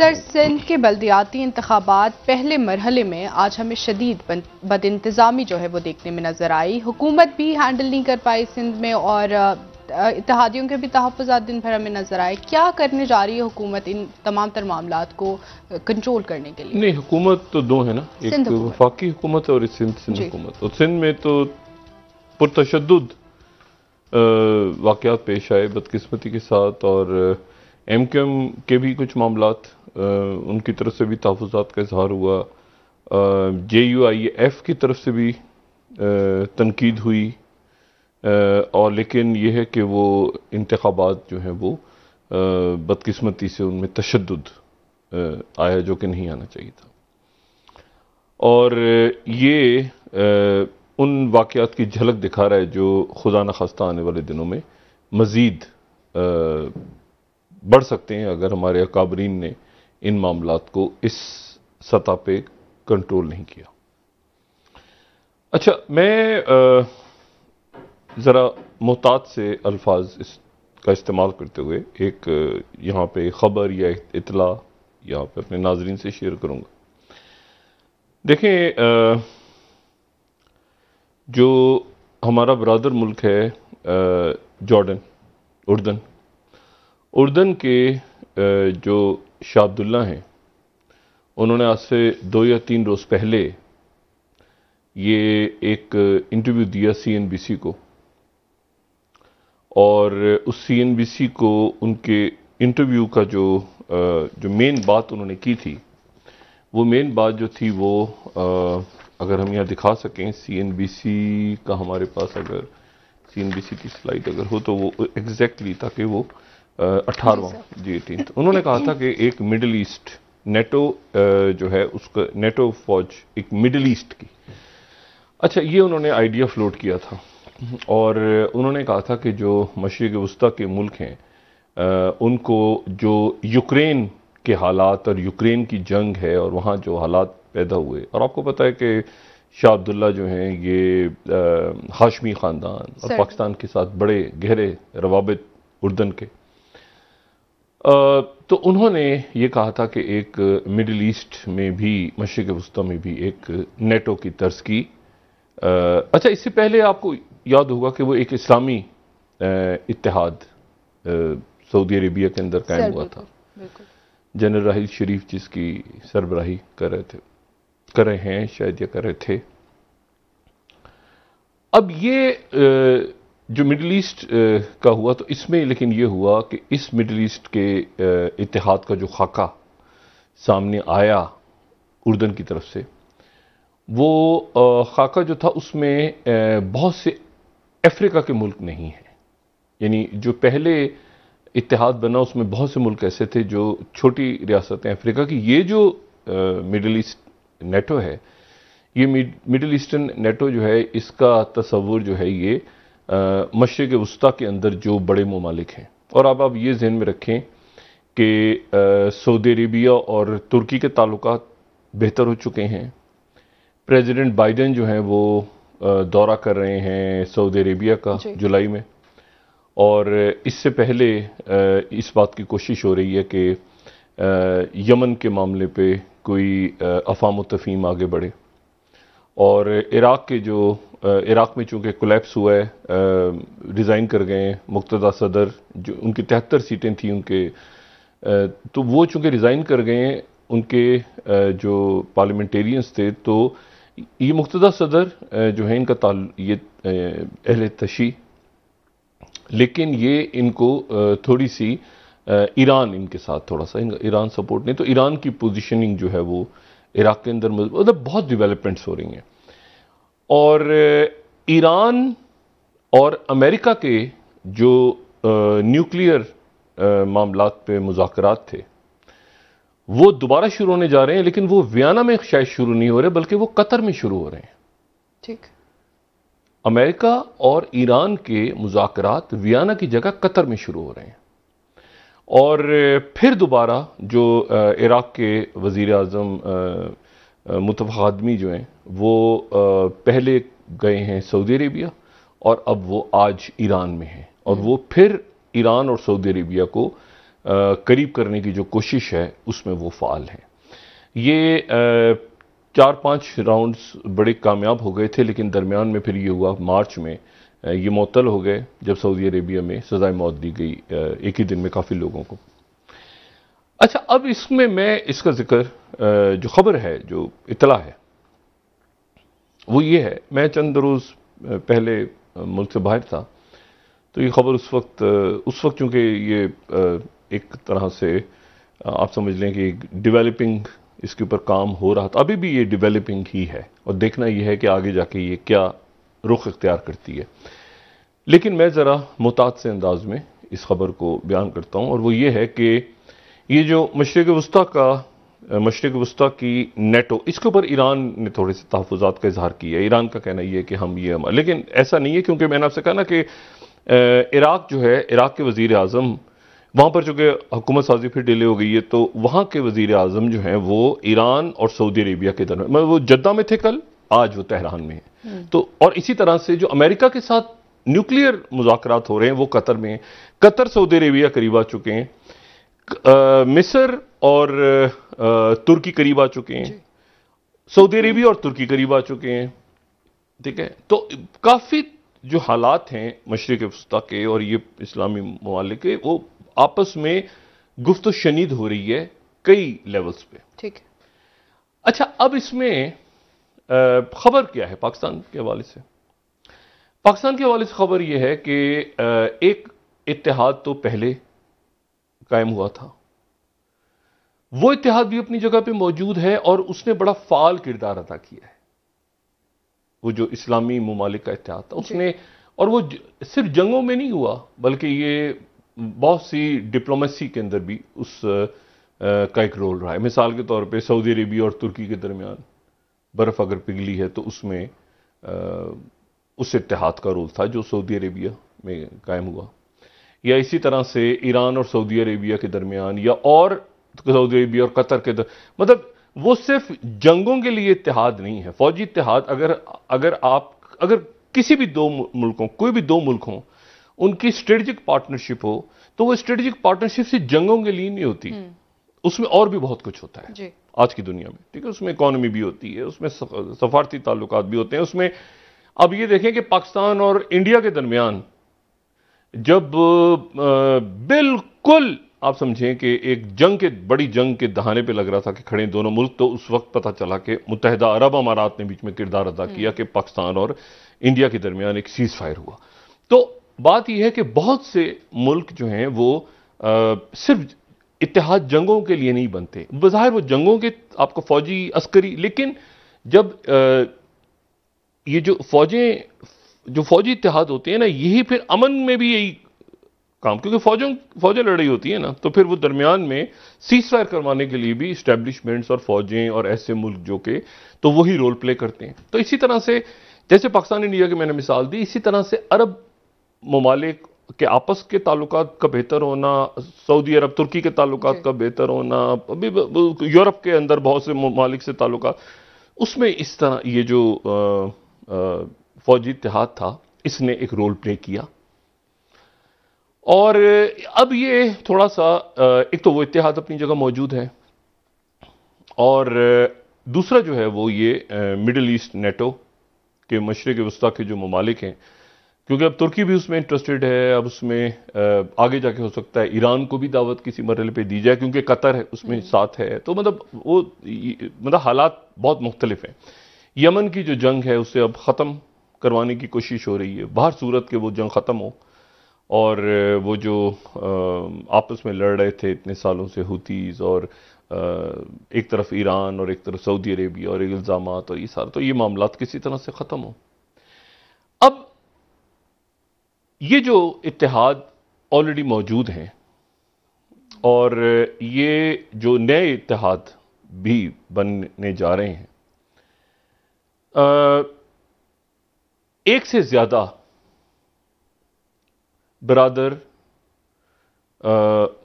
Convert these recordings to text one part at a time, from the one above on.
Sir, Sindh के बल्दियाती इंतखाबात पहले मरहले में आज हमें शदीद बदइंतजामी जो है वो देखने में नजर आई। हुकूमत भी हैंडल नहीं कर पाई सिंध में और इत्तेहादियों के भी तहफ़्फ़ुज़ात दिन भर हमें नजर आए। क्या करने जा रही है हुकूमत इन तमाम तर मामलात को कंट्रोल करने के लिए? नहीं, हुकूमत तो दो है ना, एक वफाकी हुकूमत और सिंध हुकूमत। और सिंध में तो पुरतशद्दुद वाक़यात पेश आए बदकिस्मती के साथ, और एमक्यूएम के भी कुछ मामलात उनकी तरफ से भी तहफ़्फ़ुज़ात का इजहार हुआ। JUIF की तरफ से भी तनकीद हुई, और लेकिन यह है कि वो इंतखाबात जो हैं वो बदकिस्मती से उनमें तशद्दुद आया जो कि नहीं आना चाहिए था। और ये उन वाक़यात की झलक दिखा रहा है जो खुदा न खास्ता आने वाले दिनों में मज़ीद बढ़ सकते हैं अगर हमारे अकाबरीन ने इन मामलात को इस सतह पे कंट्रोल नहीं किया। अच्छा, मैं ज़रा मोहतात से अल्फाज का इस्तेमाल करते हुए एक यहाँ पे ख़बर या इत्तला यहाँ पे अपने नाजरीन से शेयर करूँगा। देखें, जो हमारा बरादर मुल्क है जॉर्डन, उर्दन के जो शाह अब्दुल्ला हैं, उन्होंने आज से 2 या 3 रोज़ पहले ये एक इंटरव्यू दिया CNBC को, और उस CNBC को उनके इंटरव्यू का जो मेन बात उन्होंने की थी, वो मेन बात जो थी वो अगर हम यहाँ दिखा सकें CNBC का, हमारे पास अगर CNBC की स्लाइड अगर हो तो वो एग्जैक्टली, ताकि वो 18वां जी 18 उन्होंने कहा था कि एक मिडिल ईस्ट नेटो जो है उसका नेटो फौज एक मिडिल ईस्ट की, अच्छा, ये उन्होंने आइडिया फ्लोट किया था। और उन्होंने कहा था कि जो मशरिक़ वस्ता के मुल्क हैं उनको जो यूक्रेन के हालात और यूक्रेन की जंग है और वहाँ जो हालात पैदा हुए, और आपको पता है कि शाह अब्दुल्ला जो हैं ये हाशमी ख़ानदान और पाकिस्तान के साथ बड़े गहरे रवाबित उर्दन के, तो उन्होंने ये कहा था कि एक मिडिल ईस्ट में भी, मशरिक़ वस्ता में भी एक नेटो की तर्ज की, अच्छा, इससे पहले आपको याद होगा कि वो एक इस्लामी इत्तेहाद सऊदी अरेबिया के अंदर कायम हुआ था। जनरल राहिल शरीफ जिसकी सरबराही कर रहे हैं, शायद ये कर रहे थे। अब ये जो मिडिल ईस्ट का हुआ, तो इसमें लेकिन ये हुआ कि इस मिडिल ईस्ट के इत्तेहाद का जो खाका सामने आया उर्दन की तरफ से, वो खाका जो था उसमें बहुत से अफ्रीका के मुल्क नहीं हैं। यानी जो पहले इत्तेहाद बना उसमें बहुत से मुल्क ऐसे थे जो छोटी रियासतें अफ्रीका की। ये जो मिडिल ईस्ट नेटो है, ये मिडिल ईस्टर्न नेटो जो है, इसका तस्वुर जो है ये मशरिक़ वस्ता के अंदर जो बड़े ममालिक हैं, और अब आप ये ज़हन में रखें कि सऊदी अरेबिया और तुर्की के ताल्लुकात बेहतर हो चुके हैं। प्रेसिडेंट बाइडेन जो हैं वो दौरा कर रहे हैं सऊदी अरेबिया का जुलाई में, और इससे पहले इस बात की कोशिश हो रही है कि यमन के मामले पे कोई अफ़ाम तफ़हीम आगे बढ़े। और इराक़ में चूँकि कोलैप्स हुआ है, रिज़ाइन कर गए मुक़्तदा सदर, जो उनकी 73 सीटें थी उनके, तो वो चूँकि रिज़ाइन कर गए, उनके जो पार्लियामेंटेरियंस थे, तो ये मुक़्तदा सदर जो है इनका ये अहले तशी, लेकिन ये इनको थोड़ी सी ईरान इनके साथ थोड़ा सा ईरान सपोर्ट नहीं, तो ईरान की पोजीशनिंग जो है वो इराक़ के अंदर मतलब बहुत डेवलपमेंट्स हो रही हैं। और ईरान और अमेरिका के जो न्यूक्लियर मामलात पे मुज़ाकरात थे वो दोबारा शुरू होने जा रहे हैं, लेकिन वो वियना में शायद शुरू नहीं हो रहे, बल्कि वो कतर में शुरू हो रहे हैं। ठीक, अमेरिका और ईरान के मुज़ाकरात वियना की जगह कतर में शुरू हो रहे हैं। और फिर दोबारा जो इराक़ के वज़ीर आज़म मुतफ़ा आदमी जो हैं वो पहले गए हैं सऊदी अरेबिया, और अब वो आज ईरान में हैं, और वो फिर ईरान और सऊदी अरेबिया को करीब करने की जो कोशिश है उसमें वो फाल हैं। ये 4-5 राउंड्स बड़े कामयाब हो गए थे, लेकिन दरमियान में फिर ये हुआ मार्च में ये मुअत्तल हो गए जब सऊदी अरेबिया में सजाए मौत दी गई एक ही दिन में काफ़ी लोगों को। अच्छा, अब इसमें मैं इसका जिक्र जो खबर है, जो इतला है, वो ये है, मैं चंद रोज़ पहले मुल्क से बाहर था, तो ये खबर उस वक्त चूँकि ये एक तरह से आप समझ लें कि डेवलपिंग इसके ऊपर काम हो रहा था, अभी भी ये डेवलपिंग ही है और देखना ये है कि आगे जाके ये क्या रुख इख्तियार करती है। लेकिन मैं ज़रा मुताद से अंदाज में इस खबर को बयान करता हूँ, और वो ये है कि ये जो मशरिक़ वस्ता की नेटो, इसके ऊपर ईरान ने थोड़े से तहफ़्फ़ुज़ात का इजहार किया है। ईरान का कहना यह है कि हम ये, लेकिन ऐसा नहीं है, क्योंकि मैंने आपसे कहा ना कि इराक जो है, इराक के वज़ीर आज़म, वहाँ पर चूँकि हुकूमत साजी फिर डिले हो गई है, तो वहाँ के वज़ीर आज़म जो हैं वो ईरान और सऊदी अरेबिया के दरमियान, मतलब वो जद्दा में थे कल, आज वो तेहरान में है। तो और इसी तरह से जो अमेरिका के साथ न्यूक्लियर मुज़ाकरात हो रहे हैं वो कतर में, कतर सऊदी अरेबिया करीब आ चुके हैं, मिस्र और तुर्की करीब आ चुके हैं, सऊदी अरेबिया और तुर्की करीब आ चुके हैं। ठीक है, तो काफ़ी जो हालात हैं मशरिक़ वस्ता के और ये इस्लामी ममालिक के, वो आपस में गुफ्त शनीद हो रही है कई लेवल्स पे। ठीक है। अच्छा, अब इसमें खबर क्या है पाकिस्तान के हवाले से? पाकिस्तान के हवाले से खबर यह है कि एक इत्तेहाद तो पहले कायम हुआ था, वो इत्तेहाद भी अपनी जगह पे मौजूद है और उसने बड़ा फाल किरदार अदा किया है। वो जो इस्लामी ममालिक का इत्तेहाद था उसने, और वो सिर्फ जंगों में नहीं हुआ, बल्कि ये बहुत सी डिप्लोमेसी के अंदर भी उस का एक रोल रहा है। मिसाल के तौर पे सऊदी अरेबिया और तुर्की के दरमियान बर्फ़ अगर पिघली है तो उसमें उस इत्तेहाद का रोल था जो सऊदी अरेबिया में कायम हुआ, या इसी तरह से ईरान और सऊदी अरेबिया के दरमियान, या और सऊदी अरेबिया और कतर के मतलब वो सिर्फ जंगों के लिए इत्तेहाद नहीं है, फौजी इत्तेहाद। अगर किसी भी दो मुल्कों, कोई भी दो मुल्क हों, उनकी स्ट्रेटेजिक पार्टनरशिप हो, तो वो स्ट्रेटेजिक पार्टनरशिप सिर्फ जंगों के लिए नहीं होती, उसमें और भी बहुत कुछ होता है आज की दुनिया में। ठीक है, उसमें इकोनॉमी भी होती है, उसमें सफारती ताल्लुकात भी होते हैं उसमें। अब ये देखें कि पाकिस्तान और इंडिया के दरमियान जब बिल्कुल आप समझें कि एक बड़ी जंग के दहाने पे लग रहा था कि खड़े दोनों मुल्क, तो उस वक्त पता चला कि मुत्तहिदा अरब अमारात ने बीच में किरदार अदा किया कि पाकिस्तान और इंडिया के दरमियान एक सीज फायर हुआ। तो बात यह है कि बहुत से मुल्क जो हैं वो सिर्फ इत्तेहाद जंगों के लिए नहीं बनते, बज़ाहिर वो जंगों के आपको फौजी अस्करी, लेकिन जब ये जो फौजी इत्तेहाद होते हैं ना, यही फिर अमन में भी यही काम, क्योंकि फौजें लड़ रही होती है ना, तो फिर वो दरमियान में सीज फायर करवाने के लिए भी इस्टेब्लिशमेंट्स और फौजें और ऐसे मुल्क जो के, तो वही रोल प्ले करते हैं। तो इसी तरह से जैसे पाकिस्तान इंडिया की मैंने मिसाल दी, इसी तरह से अरब ममालिक के आपस के ताल्लुकात का बेहतर होना, सऊदी अरब तुर्की के ताल्लुकात का बेहतर होना, अभी यूरोप के अंदर बहुत से ममालिक से ताल्लुकात, उसमें इस तरह ये जो फौजी इत्तेहाद था इसने एक रोल प्ले किया। और अब ये थोड़ा सा एक तो वो इत्तेहाद अपनी जगह मौजूद है, और दूसरा जो है वो ये मिडिल ईस्ट नेटो के मशरिक़ वस्ता के जो ममालिक हैं, क्योंकि अब तुर्की भी उसमें इंटरेस्टेड है, अब उसमें आगे जाके हो सकता है ईरान को भी दावत किसी मरहले पे दी जाए, क्योंकि कतर है उसमें साथ है, तो मतलब हालात बहुत मुख्तलिफ हैं। यमन की जो जंग है उसे अब ख़त्म करवाने की कोशिश हो रही है, बाहर सूरत के वो जंग ख़त्म हो, और वो जो आपस में लड़ रहे थे इतने सालों से हुतीज़, और एक तरफ ईरान और एक तरफ सऊदी अरेबिया और इल्ज़ामात और ये सारा, तो ये मामलात किसी तरह से ख़त्म हो। अब ये जो इत्तेहाद ऑलरेडी मौजूद हैं, और ये जो नए इत्तेहाद भी बनने जा रहे हैं, एक से ज़्यादा बरादर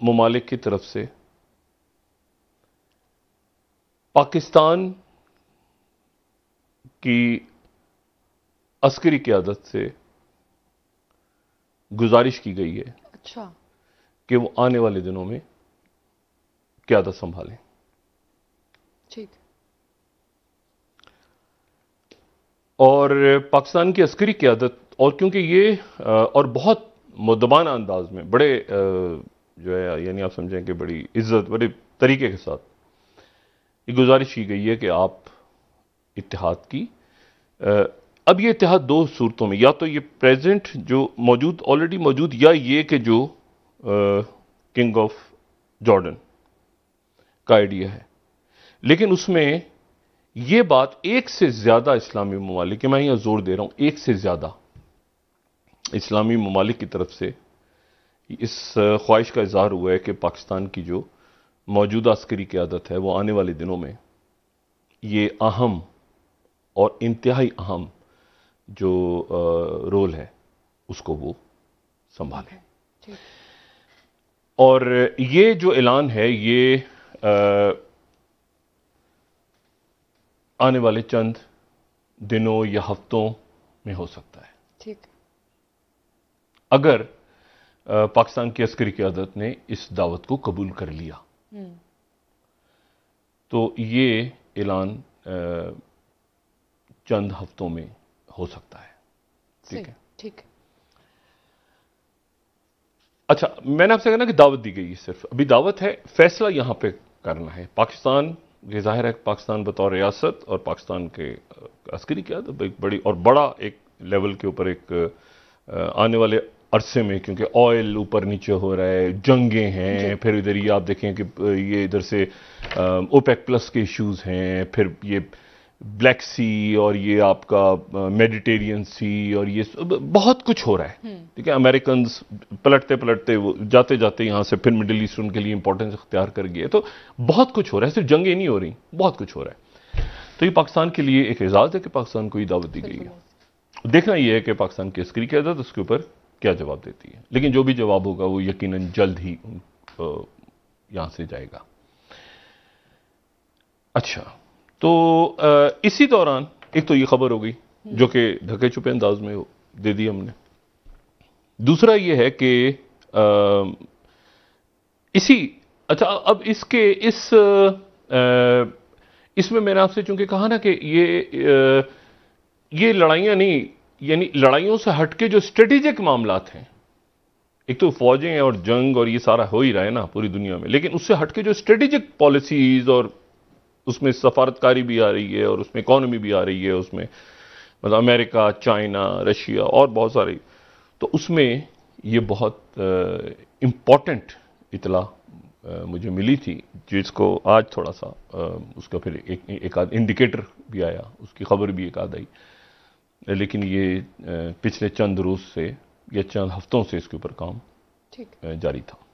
ममालिक की तरफ से पाकिस्तान की अस्करी क़यादत से गुजारिश की गई है अच्छा, कि वो आने वाले दिनों में क़यादत संभालें। ठीक। और पाकिस्तान की अस्करी क़यादत, और क्योंकि ये और बहुत मुद्दबाना अंदाज में, बड़े जो है यानी आप समझें कि बड़ी इज्जत, बड़े तरीके के साथ ये गुजारिश की गई है कि आप इत्तेहाद की, अब ये इत्तेहाद दो सूरतों में, या तो ये प्रेजेंट जो मौजूद, ऑलरेडी मौजूद, या ये कि जो किंग ऑफ जॉर्डन का आइडिया है। लेकिन उसमें यह बात एक से ज्यादा इस्लामी ममालिक, मैं यहां जोर दे रहा हूं, एक से ज्यादा इस्लामी ममालिक की तरफ से इस ख्वाहिश का इजहार हुआ है कि पाकिस्तान की जो मौजूदा अस्करी क़यादत है वो आने वाले दिनों में ये अहम और इंतहाई अहम जो रोल है उसको वो संभालें। और ये जो ऐलान है ये आने वाले चंद दिनों या हफ्तों में हो सकता है। ठीक। अगर पाकिस्तान की अस्करी क़यादत ने इस दावत को कबूल कर लिया तो ये ऐलान चंद हफ्तों में हो सकता है। ठीक है। ठीक। अच्छा, मैंने आपसे कहा ना कि दावत दी गई है, सिर्फ अभी दावत है, फैसला यहां पे करना है पाकिस्तान। ये जाहिर है पाकिस्तान बतौर रियासत और पाकिस्तान के अस्करी क़यादत एक बड़ी और बड़ा एक लेवल के ऊपर एक आने वाले अरसे में, क्योंकि ऑयल ऊपर नीचे हो रहा है, जंगें हैं, फिर इधर ये आप देखें कि ये इधर से ओपेक प्लस के इश्यूज हैं, फिर ये ब्लैक सी और ये आपका मेडिटेरियन सी और ये बहुत कुछ हो रहा है। ठीक है, अमेरिकन पलटते पलटते वो जाते जाते यहां से फिर मिडिल ईस्ट उनके लिए इंपॉर्टेंस इख्तियार कर गए, तो बहुत कुछ हो रहा है, सिर्फ जंगें नहीं हो रही, बहुत कुछ हो रहा है। तो ये पाकिस्तान के लिए एक एजाज है कि पाकिस्तान को ये दावत दी गई है। देखना यह है कि पाकिस्तान की अस्करी क़यादत उसके ऊपर क्या जवाब देती है, लेकिन जो भी जवाब होगा वो यकीनन जल्द ही यहां से जाएगा। अच्छा, तो इसी दौरान एक तो ये खबर हो गई जो कि ढके छुपे अंदाज में दे दी हमने। दूसरा ये है कि अच्छा, अब इसमें मैंने आपसे चूंकि कहा ना कि ये लड़ाइयां नहीं, यानी लड़ाइयों से हटके जो स्ट्रेटेजिक मामलात हैं, एक तो फौजें हैं और जंग और ये सारा हो ही रहा है ना पूरी दुनिया में, लेकिन उससे हटके जो स्ट्रेटेजिक पॉलिसीज और उसमें सफारतकारी भी आ रही है और उसमें इकॉनमी भी आ रही है, उसमें मतलब अमेरिका, चाइना, रशिया और बहुत सारी, तो उसमें ये बहुत इंपॉर्टेंट इतला मुझे मिली थी, जिसको आज थोड़ा सा उसका फिर एक आध इंडिकेटर भी आया, उसकी खबर भी एक आध आई, लेकिन ये पिछले चंद रोज से या चंद हफ्तों से इसके ऊपर काम जारी था।